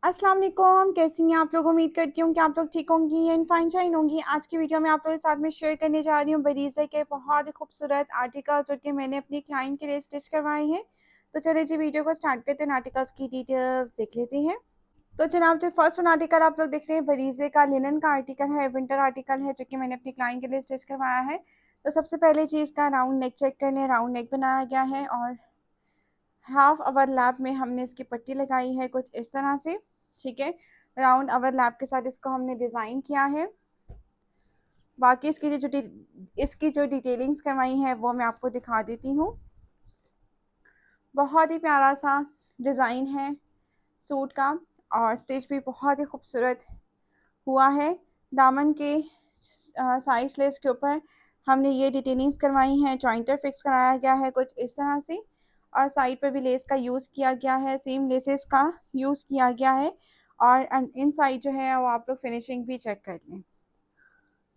अस्सलाम वालेकुम, कैसी हैं आप लोग। उम्मीद करती हूँ कि आप लोग ठीक होंगी एंड फाइन शाइन होंगी। आज की वीडियो में आप लोगों के साथ में शेयर करने जा रही हूँ बरीज़े के बहुत ही खूबसूरत आर्टिकल जो कि मैंने अपनी क्लाइंट के लिए स्टिच करवाए हैं। तो चलिए जी वीडियो को स्टार्ट करते हैं, आर्टिकल्स की डिटेल्स देख लेते हैं। तो जनाब जो फर्स्ट वन आर्टिकल आप लोग देख रहे हैं बरीज़े का लिनन का आर्टिकल है, विंटर आर्टिकल है जो कि मैंने अपनी क्लाइंट के लिए स्टिच करवाया है। तो सबसे पहले चीज़ का राउंड नेक चेक कर लें। राउंड नेक बनाया गया है और हाफ ओवरलैप में हमने इसकी पट्टी लगाई है कुछ इस तरह से। ठीक है, राउंड ओवरलैप के साथ इसको हमने डिज़ाइन किया है। बाकी इसकी जो डिटेलिंग्स करवाई है वो मैं आपको दिखा देती हूँ। बहुत ही प्यारा सा डिज़ाइन है सूट का और स्टिच भी बहुत ही खूबसूरत हुआ है। दामन के साइड लेस के ऊपर हमने ये डिटेलिंग्स करवाई हैं, जॉइंटर फिक्स कराया गया है कुछ इस तरह से और साइड पर भी लेस का यूज़ किया गया है, सेम लेसेस का यूज़ किया गया है। और इन साइड जो है वो आप लोग फिनिशिंग भी चेक कर लें।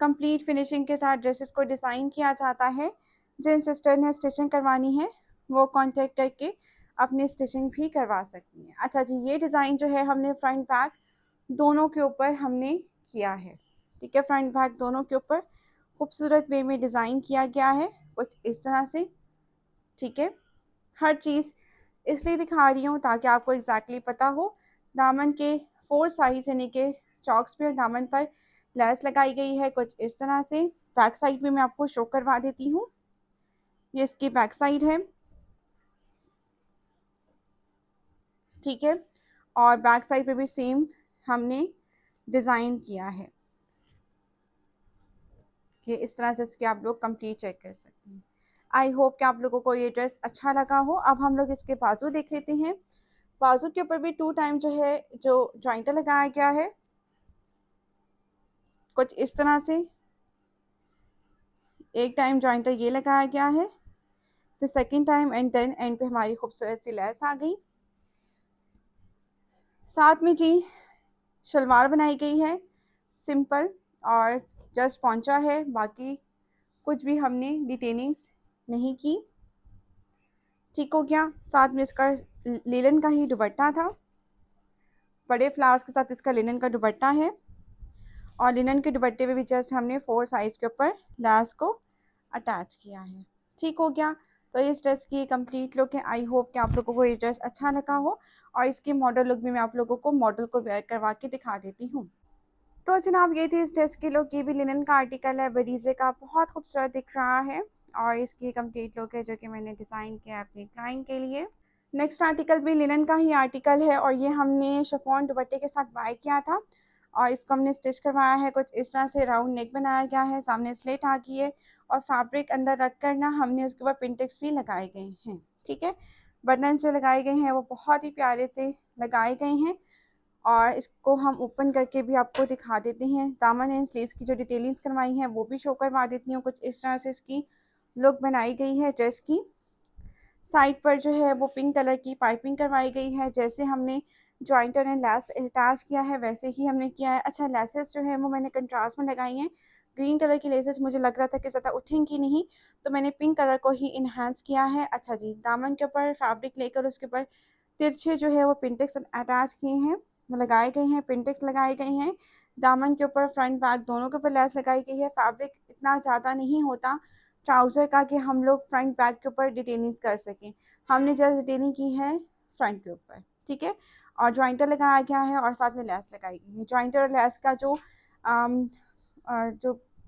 कंप्लीट फिनिशिंग के साथ ड्रेसेस को डिज़ाइन किया जाता है। जिन सिस्टर ने स्टिचिंग करवानी है वो कांटेक्ट करके अपनी स्टिचिंग भी करवा सकती हैं। अच्छा जी, ये डिज़ाइन जो है हमने फ्रंट बैक दोनों के ऊपर हमने किया है। ठीक है, फ्रंट बैक दोनों के ऊपर खूबसूरत वे में डिज़ाइन किया गया है कुछ इस तरह से। ठीक है, हर चीज़ इसलिए दिखा रही हूँ ताकि आपको एग्जैक्टली पता हो। दामन के फोर साइड यानी कि चौक्स पे और दामन पर लेस लगाई गई है कुछ इस तरह से। बैक साइड भी मैं आपको शो करवा देती हूँ। ये इसकी बैक साइड है। ठीक है, और बैक साइड पे भी सेम हमने डिज़ाइन किया है। कि इस तरह से इसके आप लोग कंप्लीट चेक कर सकते हैं। आई होप कि आप लोगों को ये ड्रेस अच्छा लगा हो। अब हम लोग इसके बाजू देख लेते हैं। बाजू के ऊपर भी टू टाइम जो है जो जॉइंटर लगाया गया है कुछ इस तरह से। एक टाइम जॉइंटर ये लगाया गया है, फिर second time and then end पे हमारी खूबसूरत सी लेस आ गई। साथ में जी शलवार बनाई गई है सिंपल और जस्ट पहुंचा है, बाकी कुछ भी हमने डिटेनिंग्स नहीं की। ठीक हो गया। साथ में इसका लिनन का ही दुपट्टा था, बड़े फ्लावर्स के साथ इसका लिनन का दुपट्टा है और लिनन के दुपट्टे पे भी जस्ट हमने फोर साइज के ऊपर लेस को अटैच किया है। ठीक हो गया। तो इस ड्रेस की कंप्लीट लुक है। आई होप कि आप लोगों को ये ड्रेस अच्छा लगा हो और इसकी मॉडल लुक भी मैं आप लोगों को मॉडल को वेयर करवा के दिखा देती हूँ। तो जनाब ये थी इस ड्रेस की लुक। ये भी लिनन का आर्टिकल है, बरीजे का, बहुत खूबसूरत दिख रहा है और इसकी कंप्लीट लुक है जो कि मैंने डिज़ाइन किया अपनी क्लाइंट के लिए। नेक्स्ट आर्टिकल भी लिनन का ही आर्टिकल है और ये हमने शिफॉन दुपट्टे के साथ बाय किया था और इसको हमने स्टिच करवाया है कुछ इस तरह से। राउंड नेक बनाया गया है, सामने स्लेट आ गई है और फैब्रिक अंदर रख कर ना हमने उसके ऊपर पिंटेक्स भी लगाए गए हैं। ठीक है, बटन जो लगाए गए हैं वो बहुत ही प्यारे से लगाए गए हैं और इसको हम ओपन करके भी आपको दिखा देते हैं। दामन एंड स्लीव्स की जो डिटेलिंग्स करवाई हैं वो भी शो करवा देती हूँ। कुछ इस तरह से इसकी लुक बनाई गई है ड्रेस की। साइड पर जो है वो पिंक कलर की पाइपिंग करवाई गई है, जैसे हमने जॉइंटर एंड लेस अटैच किया है वैसे ही हमने किया है। अच्छा, लेसेस जो है वो मैंने कंट्रास्ट में लगाई हैं। ग्रीन कलर की लेसेस मुझे लग रहा था कि ज़्यादा उठेंगी नहीं, तो मैंने पिंक कलर को ही इन्हांस किया है। अच्छा जी, दामन के ऊपर फैब्रिक लेकर उसके ऊपर तिरछे जो है वो पिंटेक्स अटैच किए हैं, लगाए गए हैं, पिंटेक्स लगाए गए हैं। दामन के ऊपर फ्रंट बैक दोनों के ऊपर लेस लगाई गई है। फैब्रिक इतना ज़्यादा नहीं होता ट्राउज़र का कि हम लोग फ्रंट बैक के ऊपर डिटेनिंग कर सकें। हमने जस्ट डिटेनिंग की है फ्रंट के ऊपर। ठीक है, और जॉइंटर लगाया गया है और साथ में लेस लगाई गई है। जॉइंटर और लेस का जो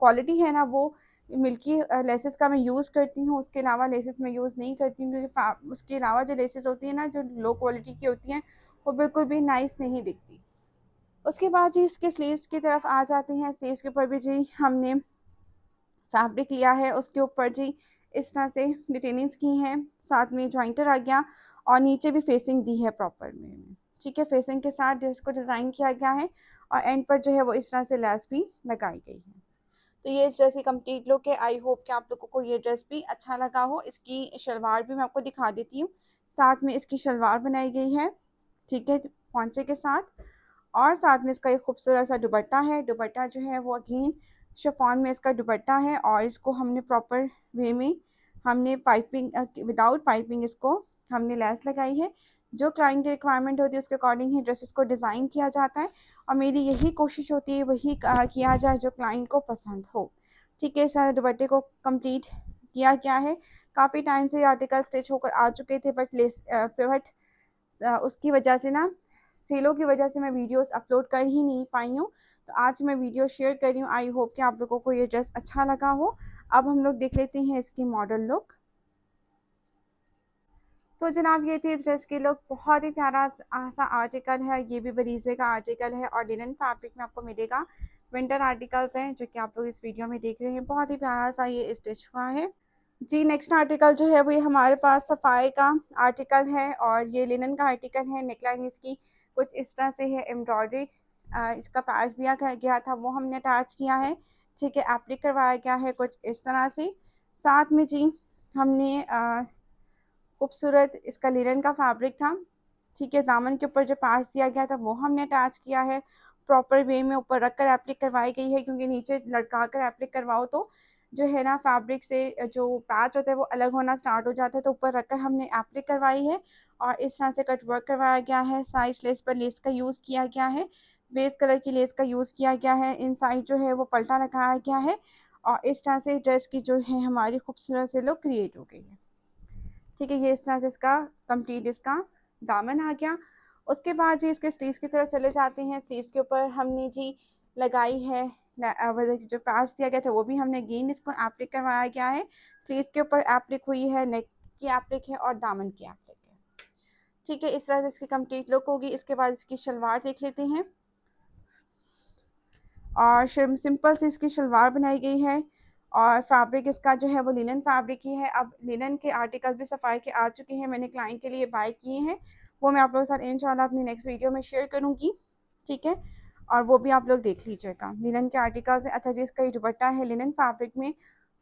क्वालिटी है ना वो मिल्की लेसेस का मैं यूज़ करती हूँ, उसके अलावा लेसेस मैं यूज़ नहीं करती हूँ क्योंकि उसके अलावा जो लेसेस होती हैं ना जो लो क्वालिटी की होती हैं वो बिल्कुल भी नाइस नहीं दिखती। उसके बाद जी इसके स्लीव्स की तरफ आ जाते हैं। स्लीव्स के ऊपर भी जी हमने फैब्रिक लिया है, उसके ऊपर जी इस तरह से डिटेनिंग्स की हैं, साथ में जॉइंटर आ गया और नीचे भी फेसिंग दी है प्रॉपर में। ठीक है, फेसिंग के साथ ड्रेस को डिज़ाइन किया गया है और एंड पर जो है वो इस तरह से लेस भी लगाई गई है। तो ये इस ड्रेस की कंप्लीट लुक है। आई होप कि आप लोगों को ये ड्रेस भी अच्छा लगा हो। इसकी शलवार भी मैं आपको दिखा देती हूँ। साथ में इसकी शलवार बनाई गई है, ठीक है, पौंचे के साथ और साथ में इसका एक खूबसूरत सा दुपट्टा है। दुपट्टा जो है वो अगेन शिफॉन में इसका दुपट्टा है और इसको हमने प्रॉपर वे में हमने पाइपिंग विदाउट पाइपिंग इसको हमने लेस लगाई है जो क्लाइंट की रिक्वायरमेंट होती है उसके अकॉर्डिंग ही ड्रेसेस को डिज़ाइन किया जाता है और मेरी यही कोशिश होती है वही किया जाए जो क्लाइंट को पसंद हो। ठीक है, सारे दुपट्टे को कंप्लीट किया गया है। काफ़ी टाइम से ये आर्टिकल स्टिच होकर आ चुके थे, बट उसकी वजह से ना, सेलों की वजह से मैं वीडियोस अपलोड कर ही नहीं पाई हूँ। तो आज मैं वीडियो शेयर कर रही हूँ। आई होप कि आप लोगों को ये ड्रेस अच्छा लगा हो। अब हम लोग देख लेते हैं इसकी मॉडल लुक। तो जनाब ये थी इस ड्रेस की लुक। बहुत ही प्यारा सा आर्टिकल है, ये भी बरीज़े का आर्टिकल है और लिनन फैब्रिक में आपको मिलेगा। विंटर आर्टिकल्स हैं जो कि आप लोग इस वीडियो में देख रहे हैं। बहुत ही प्यारा सा ये स्टिच हुआ है जी। नेक्स्ट आर्टिकल जो है वो ये हमारे पास सफ़ाई का आर्टिकल है और ये लिनन का आर्टिकल है। नेकलाइन इसकी कुछ इस तरह से है, एम्ब्रॉयडरी इसका पैच दिया गया था वो हमने अटैच किया है। ठीक है, एप्लिक करवाया गया है कुछ इस तरह से। साथ में जी हमने खूबसूरत इसका लिनन का फैब्रिक था। ठीक है, दामन के ऊपर जो पैच दिया गया था वो हमने अटैच किया है। प्रॉपर वे में ऊपर रख कर एप्लिक करवाई गई है, क्योंकि नीचे लटका कर एप्लिक करवाओ तो जो है ना फैब्रिक से जो पैच होता है वो अलग होना स्टार्ट हो जाता है। तो ऊपर रखकर हमने एप्लिक करवाई है और इस तरह से कट वर्क करवाया गया है। साइड लेस पर लेस का यूज़ किया गया है, बेस कलर की लेस का यूज़ किया गया है। इन साइड जो है वो पल्टा लगाया गया है और इस तरह से ड्रेस की जो है हमारी खूबसूरत से लुक क्रिएट हो गई है। ठीक है, ये इस तरह से इसका कंप्लीट इसका दामन आ गया। उसके बाद जी इसके स्लीव्स की तरफ चले जाते हैं। स्लीव्स के ऊपर हमने जी लगाई है जो पैच दिया गया था वो भी हमने अगेन इसको एप्लिक करवाया गया है। स्लीव्स के ऊपर एप्लिक हुई है, नेक की एप्लिक है और दामन की एप्लिक है। ठीक है, इस तरह से इसकी कंप्लीट लुक होगी। इसके बाद इसकी शलवार देख लेते हैं और सिंपल सी इसकी शलवार बनाई गई है और फैब्रिक इसका जो है वो लिनन फैब्रिक ही है। अब लिनन के आर्टिकल्स भी सफ़ाई के आ चुके हैं, मैंने क्लाइंट के लिए बाय किए हैं। वो मैं आप लोगों के साथ इंशाल्लाह अपनी नेक्स्ट वीडियो में शेयर करूँगी। ठीक है, और वो भी आप लोग देख लीजिएगा। लिनन के आर्टिकल्स है। अच्छा जी, इसका ये दुपट्टा है लिनन फैब्रिक में,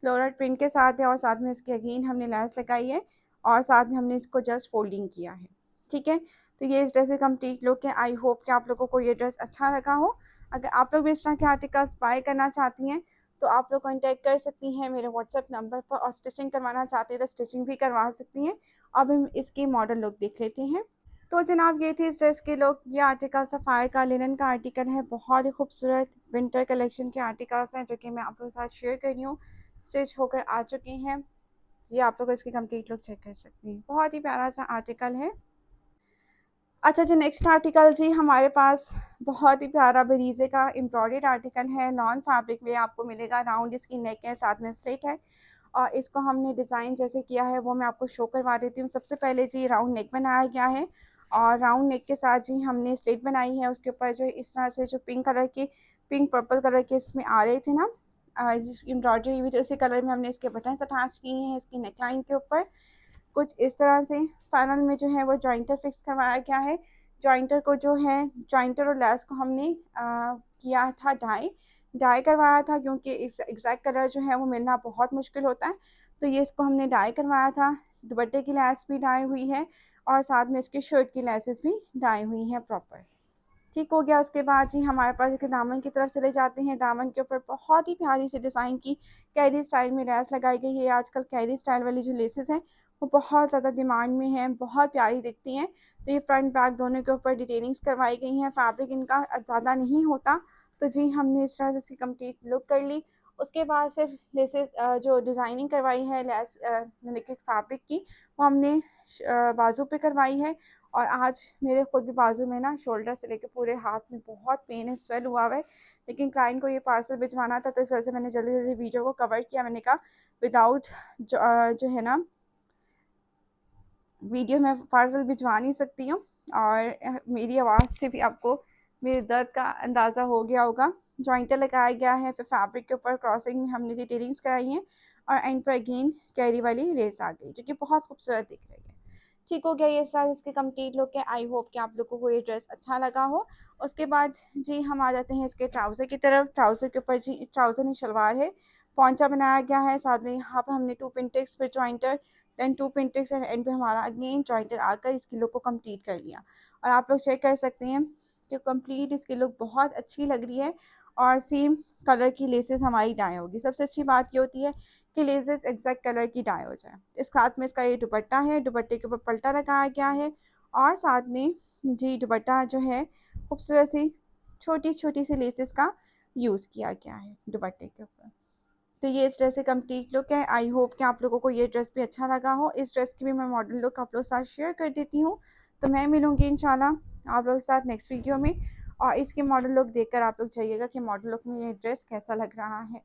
फ्लोरल प्रिंट के साथ है और साथ में इसकी अगेन हमने लैस लगाई है और साथ में हमने इसको जस्ट फोल्डिंग किया है। ठीक है, तो ये इस ड्रेस की कंप्लीट लुक है। आई होप कि आप लोगों को ये ड्रेस अच्छा लगा हो। अगर आप लोग भी इस तरह के आर्टिकल्स बाय करना चाहती हैं तो आप लोग कॉन्टैक्ट कर सकती हैं मेरे व्हाट्सएप नंबर पर और स्टिचिंग करवाना चाहते हैं तो स्टिचिंग भी करवा सकती हैं। अब हम इसकी मॉडल लुक देख लेते हैं। तो जनाब ये थी इस ड्रेस की लुक। ये आर्टिकल सफ़ायर का लिनन का आर्टिकल है। बहुत ही खूबसूरत विंटर कलेक्शन के आर्टिकल्स हैं जो कि मैं आप लोगों के साथ शेयर कर रही हूँ। स्टिच होकर आ चुके हैं। ये आप लोग इसकी कंप्लीट लुक चेक कर सकती हैं। बहुत ही प्यारा सा आर्टिकल है। अच्छा जी, नेक्स्ट आर्टिकल जी हमारे पास बहुत ही प्यारा बरीज़े का एम्ब्रॉयडर्ड आर्टिकल है। लॉन फैब्रिक में आपको मिलेगा। राउंड इसकी नेक है, साथ में स्लिट है और इसको हमने डिज़ाइन जैसे किया है वो मैं आपको शो करवा देती हूँ। सबसे पहले जी राउंड नेक बनाया गया है और राउंड नेक के साथ जी हमने स्लिट बनाई है। उसके ऊपर जो इस तरह से जो पिंक पर्पल कलर के इसमें आ रहे थे ना एम्ब्रॉयडरी हुई, तो इसी कलर में हमने इसके बटन्स अटैच किए हैं इसकी नेकलाइन के ऊपर। कुछ इस तरह से फाइनल में जो है वो जॉइंटर फिक्स करवाया गया है। जॉइंटर को जो है जॉइंटर और लेस को हमने किया था डाई करवाया था, क्योंकि एग्जैक्ट कलर जो है वो मिलना बहुत मुश्किल होता है। तो ये इसको हमने डाई करवाया था। दुपट्टे की लेस भी डाई हुई है और साथ में इसकी शर्ट की लेसेस भी डाई हुई हैं प्रॉपर। ठीक हो गया। उसके बाद जी हमारे पास इसके दामन की तरफ चले जाते हैं। दामन के ऊपर बहुत ही प्यारी सी डिज़ाइन की कैरी स्टाइल में लेस लगाई गई है। आजकल कैरी स्टाइल वाली जो लेसेस हैं वो बहुत ज़्यादा डिमांड में हैं, बहुत प्यारी दिखती हैं। तो ये फ्रंट बैक दोनों के ऊपर डिटेलिंग्स करवाई गई हैं। फैब्रिक इनका ज़्यादा नहीं होता, तो जी हमने इस तरह से इसकी कंप्लीट लुक कर ली। उसके बाद सिर्फ लेसेस जो डिज़ाइनिंग करवाई है लेस यानी कि फैब्रिक की, वो हमने बाजू पे करवाई है। और आज मेरे खुद भी बाजू में ना शोल्डर से लेकर पूरे हाथ में बहुत पेन है, स्वेल हुआ हुआ है। लेकिन क्लाइंट को ये पार्सल भिजवाना था तो इस वजह से मैंने जल्दी जल्दी वीडियो को कवर किया। मैंने कहा विदाउट जो है ना वीडियो में पार्सल भिजवा नहीं सकती हूँ। और मेरी आवाज़ से भी आपको मेरे दर्द का अंदाज़ा हो गया होगा। जॉइंटर लगाया गया है, फिर फैब्रिक के ऊपर क्रॉसिंग में हमने डिटेलिंग्स कराई हैं और एंड पर अगेन कैरी वाली लेस आ गई जो कि बहुत खूबसूरत दिख रही है। ठीक हो गया, ये सारा इसके कंप्लीट लुक है। आई होप कि आप लोगों को ये ड्रेस अच्छा लगा हो। उसके बाद जी हम आ जाते हैं इसके ट्राउज़र की तरफ। ट्राउज़र के ऊपर जी ट्राउज़र नहीं शलवार है, पौंचा बनाया गया है। साथ में यहाँ पर हमने 2 पिन फिर jointer, then 2 pin and end पे हमारा अगेन जॉइंटर आकर इसकी लुक को कंप्लीट कर लिया। और आप लोग चेक कर सकते हैं कि कंप्लीट इसकी लुक बहुत अच्छी लग रही है और सेम कलर की लेसेस हमारी डाई होगी। सबसे अच्छी बात ये होती है कि लेसेस एग्जैक्ट कलर की डाई हो जाए। इस साथ में इसका ये दुपट्टा है, दुपट्टे के ऊपर पल्टा लगाया गया है और साथ में जी दुपट्टा जो है खूबसूरत सी छोटी-छोटी सी लेसेस का यूज़ किया गया है दुपट्टे के ऊपर। तो ये इस ड्रेस की कंप्लीट लुक है। आई होप कि आप लोगों को ये ड्रेस भी अच्छा लगा हो। इस ड्रेस की भी मैं मॉडल लुक आप लोगों के साथ शेयर कर देती हूँ। तो मैं मिलूँगी इंशाल्लाह आप लोगों के साथ नेक्स्ट वीडियो में, और इसकी मॉडल लुक देखकर आप लोग जाइएगा कि मॉडल लुक में ये ड्रेस कैसा लग रहा है।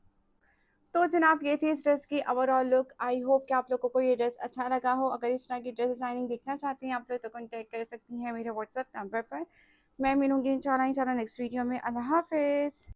तो जनाब ये थी इस ड्रेस की ओवरऑल लुक। आई होप कि आप लोगों को ये ड्रेस अच्छा लगा हो। अगर इस तरह की ड्रेस डिज़ाइनिंग देखना चाहती हैं आप लोग तो कॉन्टैक्ट कर सकती हैं मेरे व्हाट्सएप नंबर पर। मैं मिलूँगी इंशाल्लाह नेक्स्ट वीडियो में। अल्लाह हाफ़िज़।